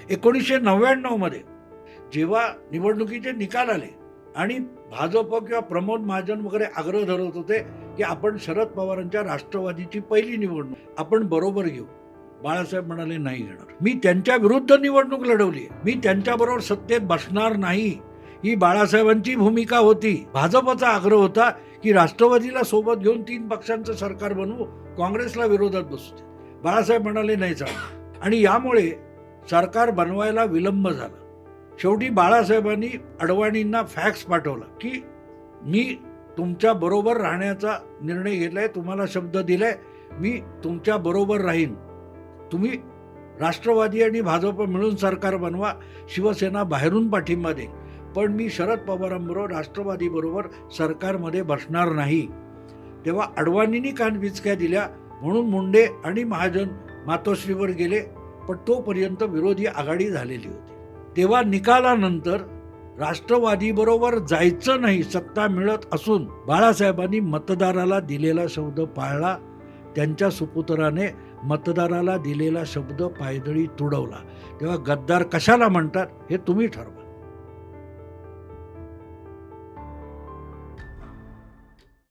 1999 मध्ये जेव्हा निवडणुकीचे निकाल आले आणि भाजप किंवा प्रमोद महाजन वगैरे आग्रह धरत होते की आपण शरद पवारांच्या राष्ट्रवादीची पहिली निवडणूक आपण बरोबर घेऊ, बाळासाहेब म्हणाले नाही घेणार. मी त्यांच्या विरुद्ध निवडणूक लढवली, मी त्यांच्याबरोबर सत्तेत बसणार नाही, ही बाळासाहेबांची भूमिका होती. भाजपचा आग्रह होता की राष्ट्रवादीला सोबत घेऊन 3 पक्षांचं सरकार बनवू, काँग्रेसला विरोधात बसू. बाळासाहेब म्हणाले नाही चालणार आणि यामुळे सरकार बनवायला विलंब झाला. शेवटी बाळासाहेबांनी अडवाणींना फॅक्स पाठवला की मी तुमच्या बरोबर राहण्याचा निर्णय घेतलाय, तुम्हाला शब्द दिलाय, मी तुमच्या बरोबर राहीन, तुम्ही राष्ट्रवादी आणि भाजप मिळून सरकार बनवा, शिवसेना बाहेरून पाठिंबा देईल, पण मी शरद पवारांबरोबर राष्ट्रवादी बरोबर सरकारमध्ये बसणार नाही. तेव्हा अडवाणींनी कानविचक्या दिल्या म्हणून मुंडे आणि महाजन मातोश्रीवर गेले, पण तोपर्यंत विरोधी आघाडी झालेली होती. तेव्हा निकालानंतर राष्ट्रवादी बरोबर जायचं नाही, सत्ता मिळत असून बाळासाहेबांनी मतदाराला दिलेला शब्द पाळला, त्यांच्या सुपुत्राने मतदाराला दिलेला शब्द पायदळी तुडवला. तेव्हा गद्दार कशाला म्हणतात हे तुम्ही ठरवा.